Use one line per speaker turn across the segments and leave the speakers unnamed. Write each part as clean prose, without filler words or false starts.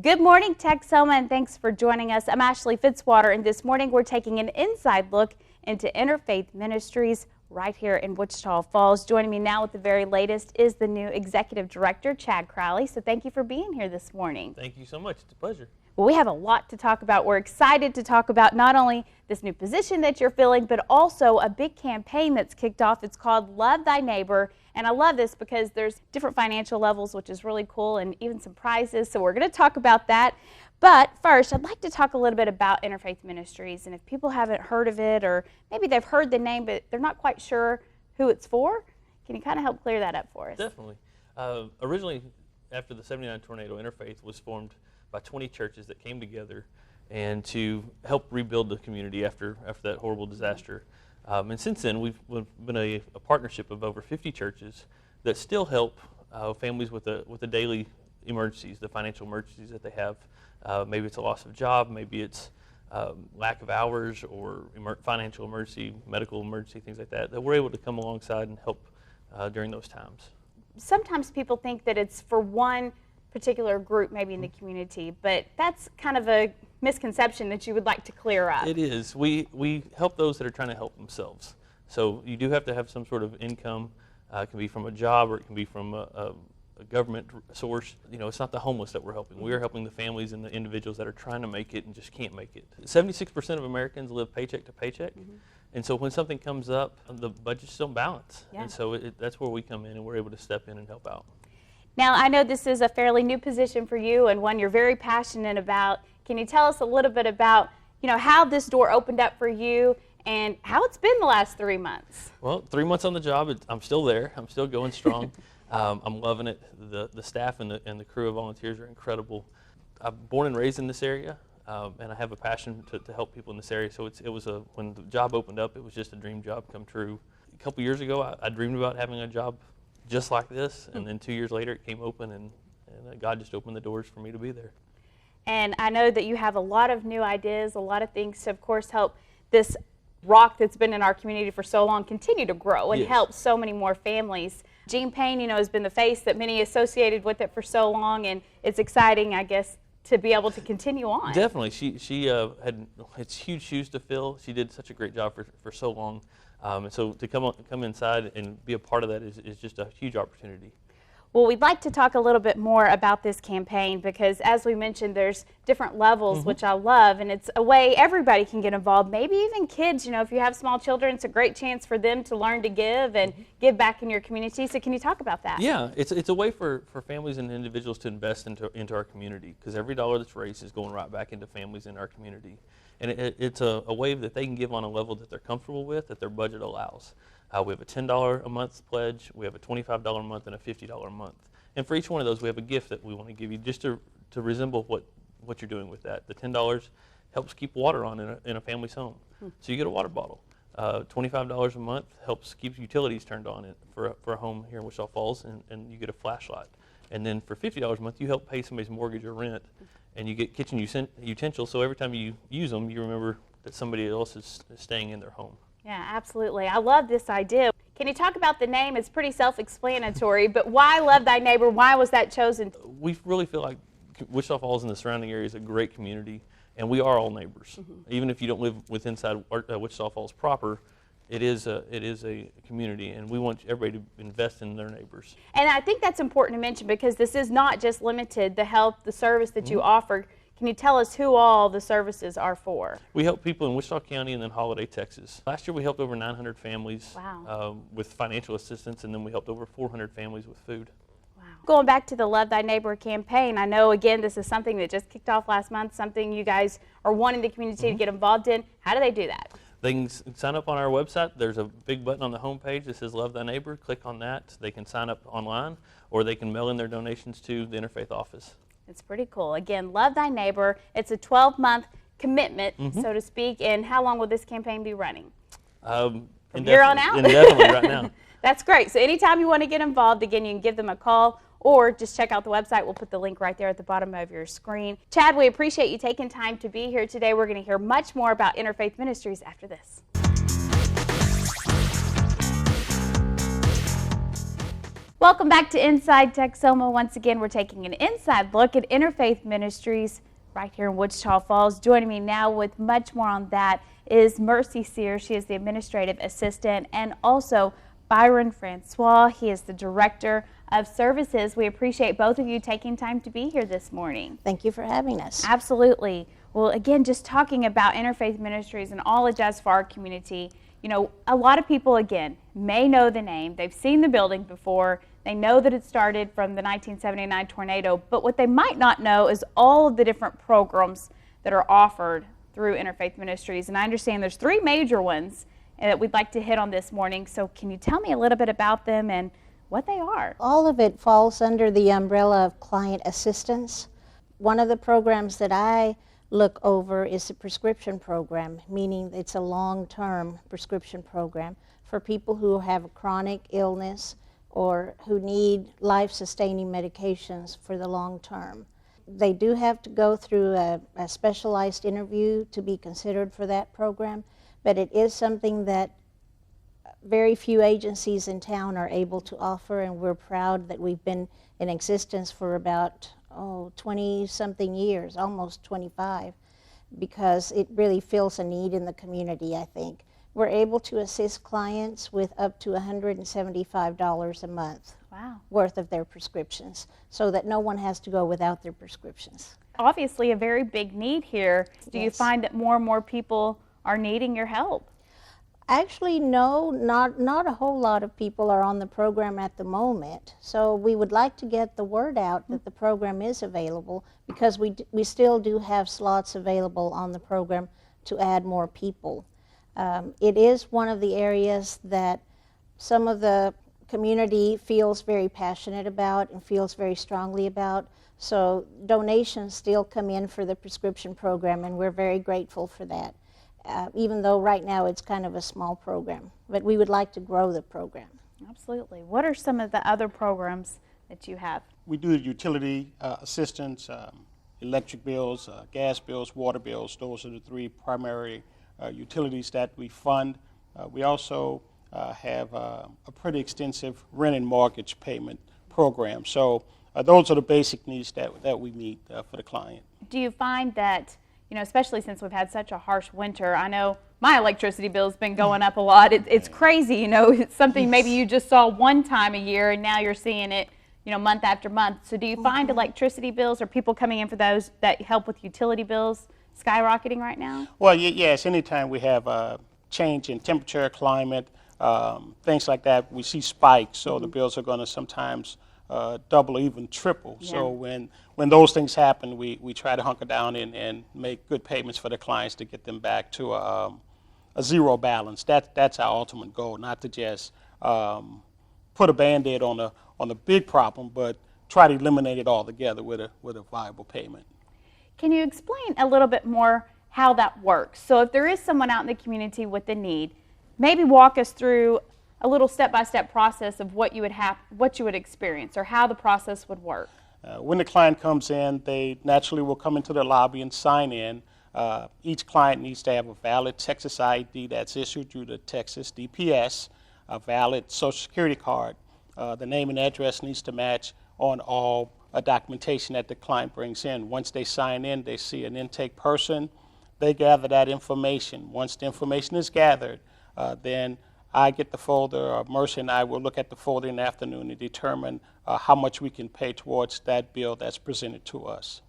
Good morning, Texoma, and thanks for joining us. I'm Ashley Fitzwater, and this morning we're taking an inside look into Interfaith Ministries right here in Wichita Falls. Joining me now with the very latest is the new Executive Director, Chad Crowley. So thank you for being here this morning.
Thank you so much. It's a pleasure.
Well, we have a lot to talk about. We're excited to talk about not only this new position that you're filling, but also a big campaign that's kicked off. It's called Love Thy Neighbor. And I love this because there's different financial levels, which is really cool, and even some prizes. So we're going to talk about that. But first, I'd like to talk a little bit about Interfaith Ministries. And if people haven't heard of it, or maybe they've heard the name, but they're not quite sure who it's for, can you kind of help clear that up for us?
Definitely. Originally, after the '79 tornado, Interfaith was formed by 20 churches that came together and to help rebuild the community after that horrible disaster. And since then, we've been a partnership of over 50 churches that still help families with the daily emergencies, the financial emergencies that they have. Maybe it's a loss of job, maybe it's lack of hours, or financial emergency, medical emergency, things like that we're able to come alongside and help during those times.
Sometimes people think that it's for one particular group maybe in the community, but that's kind of a misconception that you would like to clear up.
It is. We help those that are trying to help themselves. So you do have to have some sort of income. It can be from a job, or it can be from a government source. You know, it's not the homeless that we're helping. We are helping the families and the individuals that are trying to make it and just can't make it. 76% of Americans live paycheck to paycheck. And so when something comes up, the budgets don't balance.
Yeah.
And so that's where we come in, and we're able to step in and help out.
Now, I know this is a fairly new position for you and one you're very passionate about. Can you tell us a little bit about, how this door opened up for you and how it's been the last 3 months?
Well, 3 months on the job, I'm still there. I'm still going strong. I'm loving it. The staff and the crew of volunteers are incredible. I'm born and raised in this area, and I have a passion to help people in this area. So when the job opened up, it was just a dream job come true. A couple years ago, I dreamed about having a job just like this, and then 2 years later it came open, and God just opened the doors for me to be there.
And I know that you have a lot of new ideas, a lot of things to, of course, help this rock that's been in our community for so long continue to grow and
Yes.
help so many more families. Jean Payne, has been the face that many associated with it for so long, and it's exciting, I guess, to be able to continue on.
Definitely. She had huge shoes to fill. She did such a great job for so long. And so to come inside and be a part of that is just a huge opportunity.
Well, we'd like to talk a little bit more about this campaign because, as we mentioned, there's different levels, which I love, and it's a way everybody can get involved, maybe even kids. If you have small children, it's a great chance for them to learn to give and give back in your community. So can you talk about that?
Yeah, it's a way for families and individuals to invest into our community, because every dollar that's raised is going right back into families in our community. And it's a way that they can give on a level that they're comfortable with, that their budget allows. We have a $10 a month pledge, we have a $25 a month, and a $50 a month. And for each one of those, we have a gift that we want to give you just to resemble what you're doing with that. The $10 helps keep water on in a family's home. So you get a water bottle. $25 a month helps keep utilities turned on for a home here in Wichita Falls, and you get a flashlight. And then for $50 a month, you help pay somebody's mortgage or rent, and you get kitchen utensils, so every time you use them, you remember that somebody else is staying in their home.
Yeah, absolutely. I love this idea. Can you talk about the name? It's pretty self-explanatory, but why Love Thy Neighbor? Why was that chosen?
We really feel like Wichita Falls and the surrounding area is a great community, and we are all neighbors. Even if you don't live inside Wichita Falls proper, it is a community, and we want everybody to invest in their neighbors.
And I think that's important to mention because this is not just limited, the help, the service that you offer. Can you tell us who all the services are for?
We help people in Wichita County and then Holiday, Texas. Last year we helped over 900 families with financial assistance, and then we helped over 400 families with food.
Wow. Going back to the Love Thy Neighbor campaign, I know, again, this is something that just kicked off last month, something you guys are wanting the community to get involved in. How do they do that?
They can sign up on our website. There's a big button on the homepage that says Love Thy Neighbor. Click on that. They can sign up online, or they can mail in their donations to the Interfaith office.
It's pretty cool. Again, Love Thy Neighbor. It's a 12-month commitment, so to speak. And how long will this campaign be running? From here on out?
Indefinitely, right now.
That's great. So anytime you want to get involved, again, you can give them a call or just check out the website. We'll put the link right there at the bottom of your screen. Chad, we appreciate you taking time to be here today. We're going to hear much more about Interfaith Ministries after this. Welcome back to Inside Texoma. Once again, we're taking an inside look at Interfaith Ministries right here in Wichita Falls. Joining me now with much more on that is Mercy Sears. She is the administrative assistant, and also Byron Francois. He is the director of services. We appreciate both of you taking time to be here this morning.
Thank you for having us.
Absolutely. Well, again, just talking about Interfaith Ministries and all it does for our community. You know, a lot of people, again, may know the name. They've seen the building before. They know that it started from the 1979 tornado. But what they might not know is all of the different programs that are offered through Interfaith Ministries. And I understand there's 3 major ones that we'd like to hit on this morning. So can you tell me a little bit about them and what they are?
All of it falls under the umbrella of client assistance. One of the programs that I look over is the prescription program, meaning it's a long-term prescription program for people who have a chronic illness or who need life-sustaining medications for the long term. They do have to go through a specialized interview to be considered for that program, but it is something that very few agencies in town are able to offer, and we're proud that we've been in existence for about 20-something years, almost 25, because it really fills a need in the community, I think. We're able to assist clients with up to $175 a month worth of their prescriptions, so that no one has to go without their prescriptions.
Obviously a very big need here. Do you find that more and more people are needing your help?
Actually, no, not a whole lot of people are on the program at the moment. So we would like to get the word out that the program is available, because we still do have slots available on the program to add more people. It is one of the areas that some of the community feels very passionate about and feels very strongly about. So donations still come in for the prescription program, and we're very grateful for that. Even though right now it's kind of a small program, but we would like to grow the program.
Absolutely. What are some of the other programs that you have?
We do utility assistance, electric bills, gas bills, water bills. Those are the 3 primary utilities that we fund. We also have a pretty extensive rent and mortgage payment program. So those are the basic needs that we meet for the client.
Do you find that, you know, especially since we've had such a harsh winter, I know my electricity bill's been going up a lot. It's crazy, you know, it's something maybe you just saw one time a year and now you're seeing it, you know, month after month. So do you find electricity bills, or people coming in for those that help with utility bills, skyrocketing right now?
Well, yes, anytime we have a change in temperature, climate, things like that, we see spikes, so the bills are going to sometimes double or even triple. Yeah. So when those things happen, we try to hunker down and make good payments for the clients to get them back to a zero balance. That's our ultimate goal, not to just put a Band-Aid on a big problem, but try to eliminate it altogether with a viable payment.
Can you explain a little bit more how that works? So if there is someone out in the community with a need, maybe walk us through a little step-by-step process of what you would experience, or how the process would work.
When the client comes in, they naturally will come into the lobby and sign in. Each client needs to have a valid Texas ID that's issued through the Texas DPS, a valid Social Security card. The name and address needs to match on all documentation that the client brings in. Once they sign in, they see an intake person. They gather that information. Once the information is gathered, then I get the folder, or Mercy and I will look at the folder in the afternoon and determine how much we can pay towards that bill that's presented to us.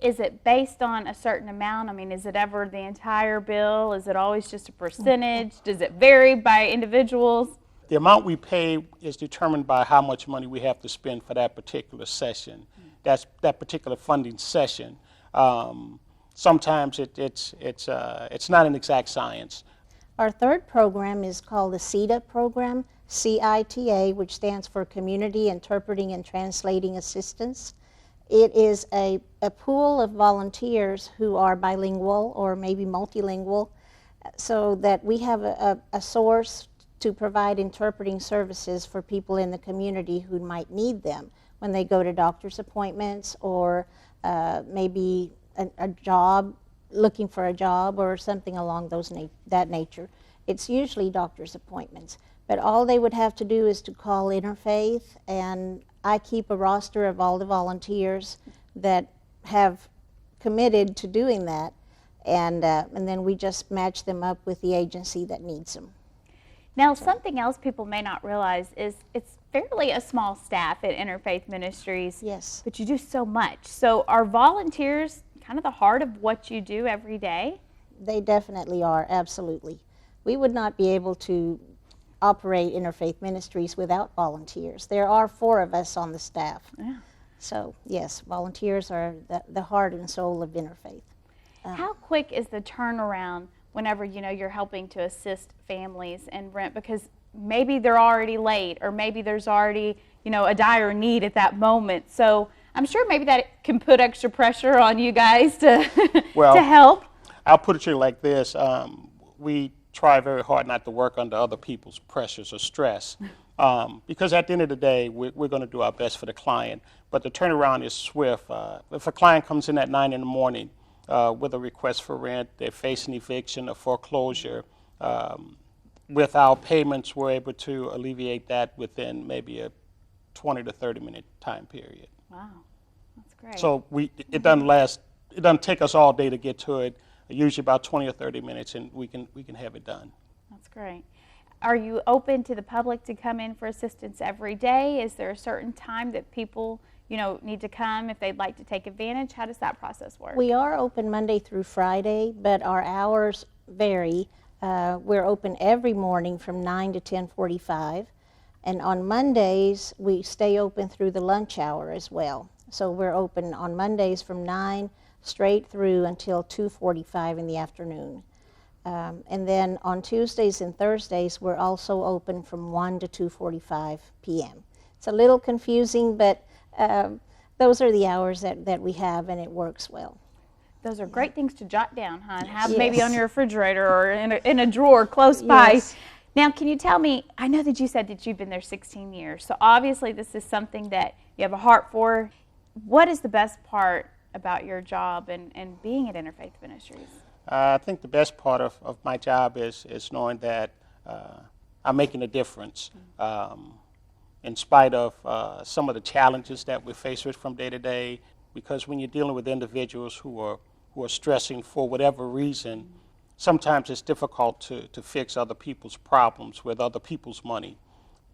Is it based on a certain amount? I mean, is it ever the entire bill? Is it always just a percentage? Does it vary by individuals?
The amount we pay is determined by how much money we have to spend for that particular session, that particular funding session. Sometimes it's not an exact science.
Our third program is called the CITA program, CITA, which stands for Community Interpreting and Translating Assistance. It is a pool of volunteers who are bilingual or maybe multilingual, so that we have a source to provide interpreting services for people in the community who might need them when they go to doctor's appointments, or maybe a job, looking for a job or something along that nature. It's usually doctor's appointments. But all they would have to do is to call Interfaith, and I keep a roster of all the volunteers that have committed to doing that, and then we just match them up with the agency that needs them.
Now, something else people may not realize is it's fairly a small staff at Interfaith Ministries.
Yes.
But you do so much. So are volunteers kind of the heart of what you do every day?
They definitely are, absolutely. We would not be able to operate Interfaith Ministries without volunteers. There are 4 of us on the staff.
Yeah.
So, yes, volunteers are the heart and soul of Interfaith.
How quick is the turnaround whenever you're helping to assist families and rent, because maybe they're already late, or maybe there's already a dire need at that moment? So I'm sure maybe that can put extra pressure on you guys to
Well,
to help.
I'll put it to you like this. We try very hard not to work under other people's pressures or stress, because at the end of the day, we're going to do our best for the client. But the turnaround is swift. If a client comes in at 9 in the morning with a request for rent, they're facing eviction or foreclosure, with our payments, we're able to alleviate that within maybe a 20 to 30 minute time period.
Wow, that's great.
So it doesn't take us all day to get to it. Usually about 20 or 30 minutes, and we can have it done.
That's great. Are you open to the public to come in for assistance every day? Is there a certain time that people need to come if they'd like to take advantage? How does that process work?
We are open Monday through Friday, but our hours vary. We're open every morning from 9 to 10:45, and on Mondays we stay open through the lunch hour as well. So we're open on Mondays from 9 straight through until 2:45 in the afternoon. And then on Tuesdays and Thursdays, we're also open from 1 to 2:45 p.m. It's a little confusing, but those are the hours that we have, and it works well.
Those are great things to jot down, huh? And have
Yes.
maybe on your refrigerator or in a drawer close by.
Yes.
Now, can you tell me, I know that you said that you've been there 16 years, so obviously this is something that you have a heart for. What is the best part about your job and being at Interfaith Ministries?
I think the best part of my job is knowing that I'm making a difference, in spite of some of the challenges that we face with from day to day. Because when you're dealing with individuals who are stressing for whatever reason, sometimes it's difficult to fix other people's problems with other people's money.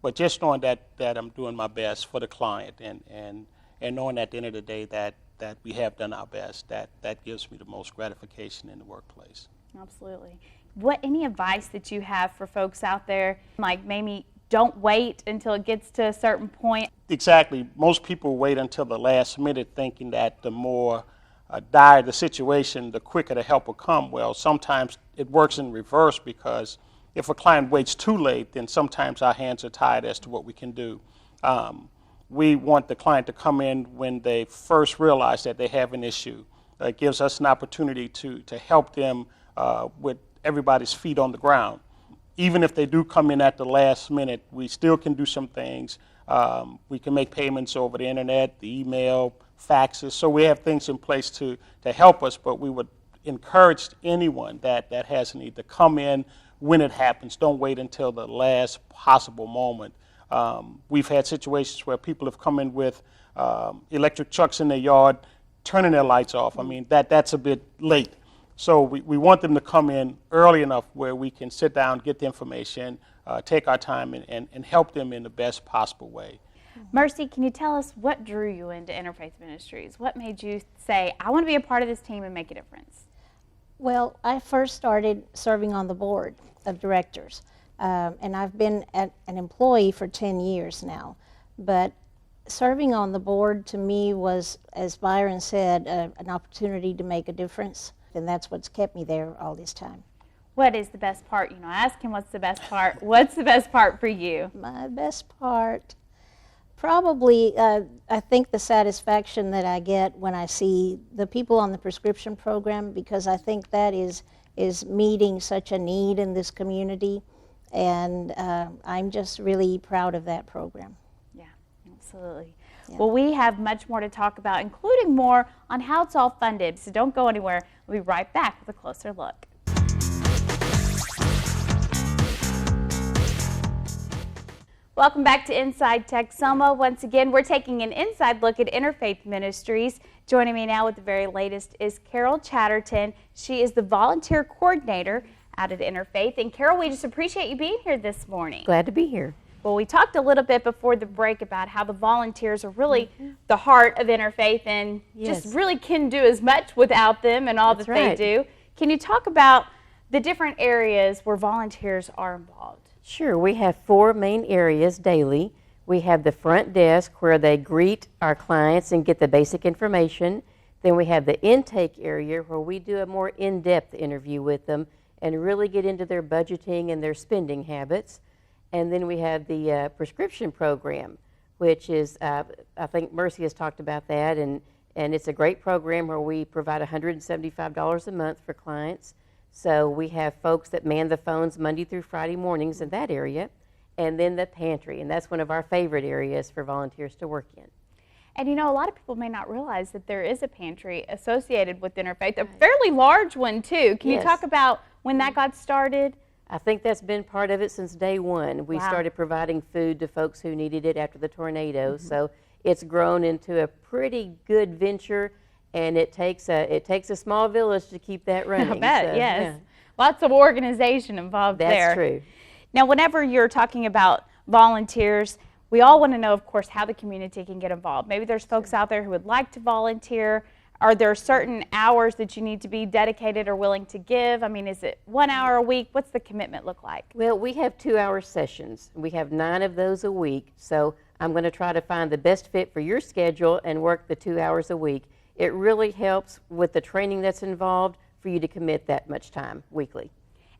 But just knowing that I'm doing my best for the client, and knowing at the end of the day that we have done our best, that gives me the most gratification in the workplace.
Absolutely. Any advice that you have for folks out there, like maybe don't wait until it gets to a certain point?
Exactly. Most people wait until the last minute, thinking that the more dire the situation, the quicker the help will come. Well, sometimes it works in reverse, because if a client waits too late, then sometimes our hands are tied as to what we can do. We want the client to come in when they first realize that they have an issue. It gives us an opportunity to help them with everybody's feet on the ground. Even if they do come in at the last minute, we still can do some things. We can make payments over the internet, the email, faxes. So we have things in place to help us, but we would encourage anyone that has a need to come in when it happens. Don't wait until the last possible moment. We've had situations where people have come in with electric trucks in their yard, turning their lights off. I mean, that's a bit late. So we want them to come in early enough where we can sit down, get the information, take our time, and help them in the best possible way.
Mercy, can you tell us what drew you into Interfaith Ministries? What made you say, I want to be a part of this team and make a difference?
Well, I first started serving on the board of directors, and I've been an employee for 10 years now. But serving on the board to me was, as Byron said, an opportunity to make a difference, and that's what's kept me there all this time.
What is the best part? Ask him what's the best part. What's the best part for you?
My best part, probably, I think the satisfaction that I get when I see the people on the prescription program, because I think that is meeting such a need in this community, and I'm just really proud of that program.
Yeah, absolutely.
Yeah.
Well, we have much more to talk about, including more on how it's all funded, so don't go anywhere. We'll be right back with a closer look. Welcome back to Inside Texoma. Once again, we're taking an inside look at Interfaith Ministries. Joining me now with the very latest is Carol Chatterton. She is the volunteer coordinator out at Interfaith. And Carol, we just appreciate you being here this morning.
Glad to be here.
Well, we talked a little bit before the break about how the volunteers are really the heart of Interfaith and just really can do as much without them and all that they do. Can you talk about the different areas where volunteers are involved?
Sure. We have 4 main areas daily. We have the front desk where they greet our clients and get the basic information. Then we have the intake area where we do a more in-depth interview with them and really get into their budgeting and their spending habits. And then we have the prescription program, which is, I think Mercy has talked about that, and it's a great program where we provide $175 a month for clients. So we have folks that man the phones Monday through Friday mornings in that area, and then the pantry, and that's one of our favorite areas for volunteers to work in.
And you know, a lot of people may not realize that there is a pantry associated with Interfaith, a fairly large one too. Can you talk about when that got started?
I think that's been part of it since day one. We started providing food to folks who needed it after the tornado, so it's grown into a pretty good venture, and it takes a small village to keep that running.
I bet, yes. Lots of organization involved there.
That's true.
Now, whenever you're talking about volunteers, we all want to know, of course, how the community can get involved. Maybe there's folks out there who would like to volunteer. Are there certain hours that you need to be dedicated or willing to give? I mean, is it 1 hour a week? What's the commitment look like?
Well, we have 2-hour sessions. We have 9 of those a week, so I'm going to try to find the best fit for your schedule and work the 2 hours a week. It really helps with the training that's involved for you to commit that much time weekly.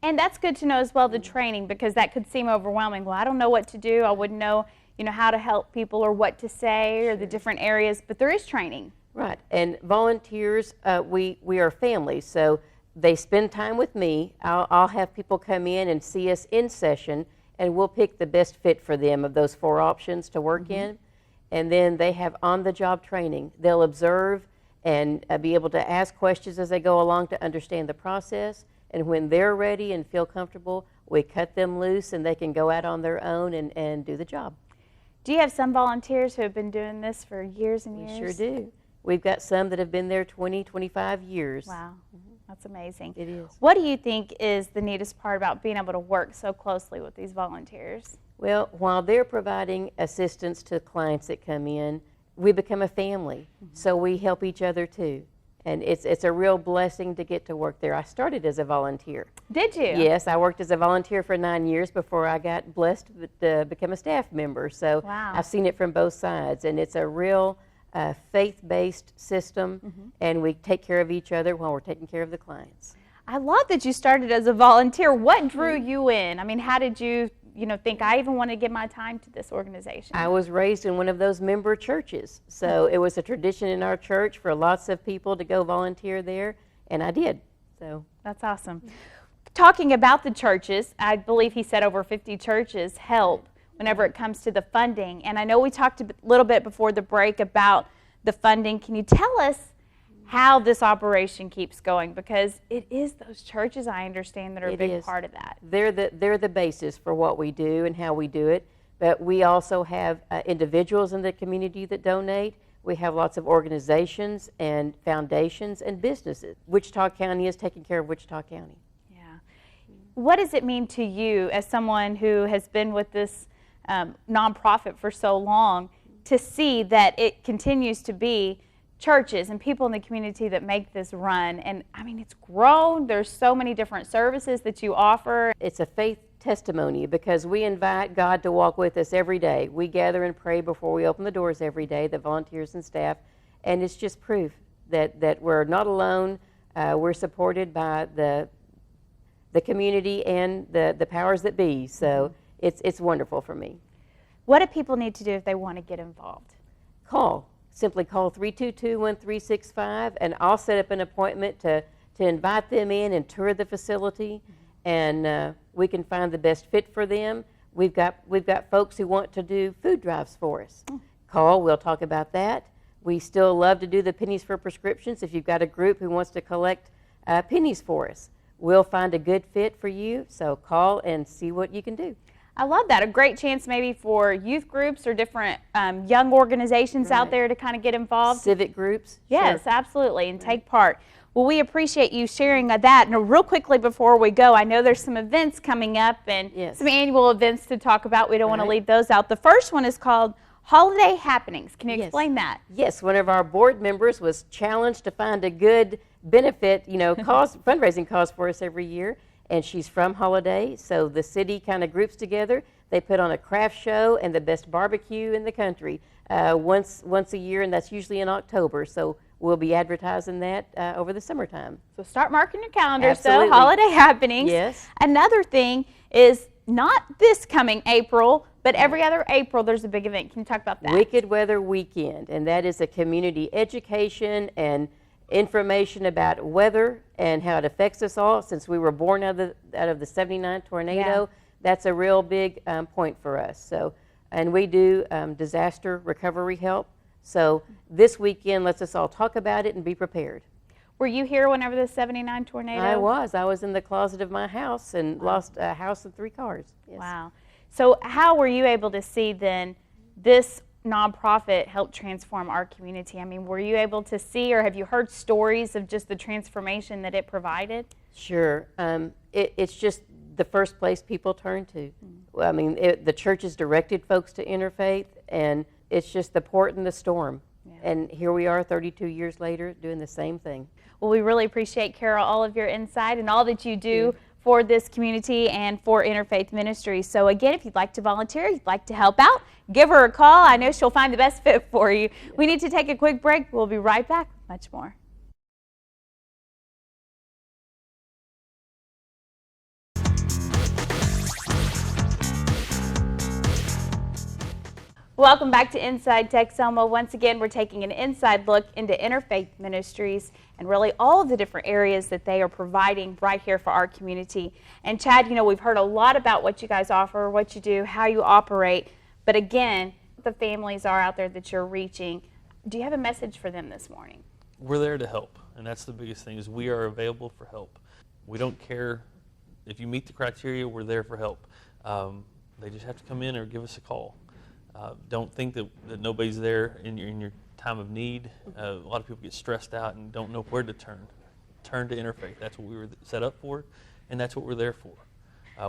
And that's good to know as well, the training, because that could seem overwhelming. Well, I don't know what to do. I wouldn't know, how to help people or what to say or the different areas, but there is training.
Right, and volunteers, we are families, so they spend time with me. I'll have people come in and see us in session, and we'll pick the best fit for them of those 4 options to work in, and then they have on-the-job training. They'll observe and be able to ask questions as they go along to understand the process, and when they're ready and feel comfortable, we cut them loose and they can go out on their own and do the job.
Do you have some volunteers who have been doing this for years and years?
We sure do. We've got some that have been there 20, 25 years.
Wow, that's amazing.
It is.
What do you think is the neatest part about being able to work so closely with these volunteers?
Well, while they're providing assistance to clients that come in, we become a family, so we help each other too. And it's a real blessing to get to work there. I started as a volunteer.
Did you?
Yes, I worked as a volunteer for 9 years before I got blessed to become a staff member. So I've seen it from both sides, and it's a real faith-based system, and we take care of each other while we're taking care of the clients.
I love that you started as a volunteer. What drew you in? I mean, how did you think I even want to give my time to this organization?
I was raised in one of those member churches, so it was a tradition in our church for lots of people to go volunteer there, and I did. So
that's awesome. Talking about the churches, I believe he said over 50 churches help whenever it comes to the funding, and I know we talked a little bit before the break about the funding. Can you tell us how this operation keeps going? Because it is those churches, I understand, that are a big part of that.
They're the basis for what we do and how we do it, but we also have individuals in the community that donate. We have lots of organizations and foundations and businesses. Wichita County is taking care of Wichita County.
Yeah. What does it mean to you as someone who has been with this nonprofit for so long to see that it continues to be churches and people in the community that make this run? And I mean, it's grown. There's so many different services that you offer.
It's a faith testimony because we invite God to walk with us every day. We gather and pray before we open the doors every day, the volunteers and staff, and it's just proof that we're not alone. We're supported by the community and the powers that be. So it's wonderful for me.
What do people need to do if they want to get involved?
Call. Simply call 322-1365, and I'll set up an appointment to invite them in and tour the facility, and we can find the best fit for them. We've got folks who want to do food drives for us. Call. We'll talk about that. We still love to do the pennies for prescriptions. If you've got a group who wants to collect pennies for us, we'll find a good fit for you. So call and see what you can do.
I love that. A great chance maybe for youth groups or different young organizations out there to kind of get involved.
Civic groups.
Yes,
Sure.
absolutely, and take part. Well, we appreciate you sharing that. And real quickly before we go, I know there's some events coming up and some annual events to talk about. We don't want to leave those out. The first one is called Holiday Happenings. Can you explain that?
Yes, one of our board members was challenged to find a good benefit, fundraising cause for us every year. And she's from Holiday, so the city kind of groups together. They put on a craft show and the best barbecue in the country once a year, and that's usually in October. So we'll be advertising that over the summertime.
So start marking your calendars.
Absolutely.
So Holiday Happenings.
Yes.
Another thing is not this coming April, but every other April there's a big event. Can you talk about that?
Wicked Weather Weekend, and that is a community education and information about weather and how it affects us all. Since we were born out of the '79 tornado, that's a real big point for us. So, and we do disaster recovery help. So this weekend lets us all talk about it and be prepared.
Were you here whenever the '79 tornado?
I was in the closet of my house and lost a house and 3 cars. Yes.
Wow. So how were you able to see then this nonprofit help transform our community? I mean, were you able to see, or have you heard stories of just the transformation that it provided?
Sure. It's just the first place people turn to. Well, I mean, the church has directed folks to Interfaith, and it's just the port in the storm. And here we are 32 years later doing the same thing.
Well, we really appreciate, Carol, all of your insight and all that you do for this community and for Interfaith Ministries. So again, if you'd like to volunteer, you'd like to help out, give her a call. I know she'll find the best fit for you. We need to take a quick break. We'll be right back with much more. Welcome back to Inside Texoma. Once again, we're taking an inside look into Interfaith Ministries and really all of the different areas that they are providing right here for our community. And Chad, we've heard a lot about what you guys offer, what you do, how you operate. But again, the families are out there that you're reaching. Do you have a message for them this morning?
We're there to help, and that's the biggest thing, is we are available for help. We don't care if you meet the criteria, we're there for help. They just have to come in or give us a call. Don't think that nobody's there in your time of need. A lot of people get stressed out and don't know where to turn. Turn to Interfaith. That's what we were set up for, and that's what we're there for.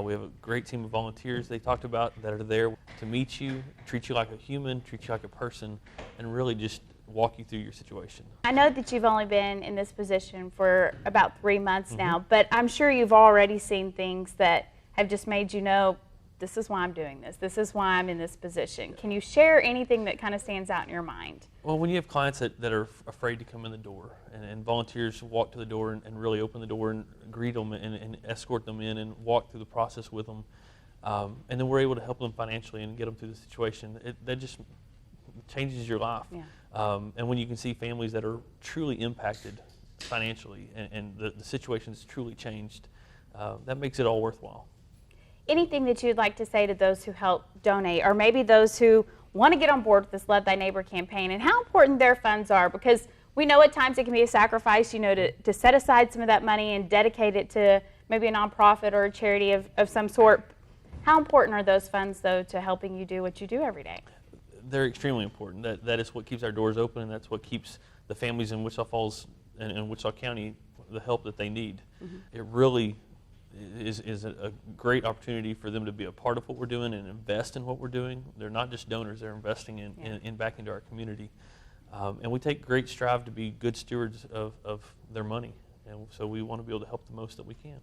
We have a great team of volunteers they talked about that are there to meet you, treat you like a human, treat you like a person, and really just walk you through your situation.
I know that you've only been in this position for about 3 months now, but I'm sure you've already seen things that have just made you know, this is why I'm doing this. This is why I'm in this position. Can you share anything that kind of stands out in your mind?
Well, when you have clients that are afraid to come in the door, and volunteers walk to the door and really open the door and greet them and escort them in and walk through the process with them, and then we're able to help them financially and get them through the situation, that just changes your life. Yeah. And when you can see families that are truly impacted financially and the situation's truly changed, that makes it all worthwhile.
Anything that you'd like to say to those who help donate, or maybe those who want to get on board with this Love Thy Neighbor campaign, and how important their funds are, because we know at times it can be a sacrifice, to set aside some of that money and dedicate it to maybe a nonprofit or a charity of some sort. How important are those funds, though, to helping you do what you do every day?
They're extremely important. That is what keeps our doors open, and that's what keeps the families in Wichita Falls and Wichita County the help that they need. It really is a great opportunity for them to be a part of what we're doing and invest in what we're doing. They're not just donors, they're investing in back into our community. And we take great strive to be good stewards of their money. And so we want to be able to help the most that we can.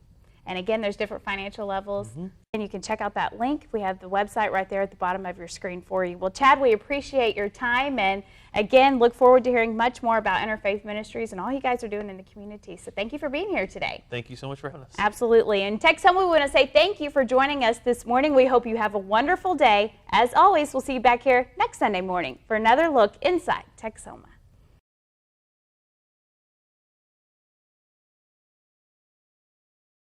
And again, there's different financial levels. And you can check out that link. We have the website right there at the bottom of your screen for you. Well, Chad, we appreciate your time. And again, look forward to hearing much more about Interfaith Ministries and all you guys are doing in the community. So thank you for being here today.
Thank you so much for having us.
Absolutely. And Texoma, we want to say thank you for joining us this morning. We hope you have a wonderful day. As always, we'll see you back here next Sunday morning for another look inside Texoma.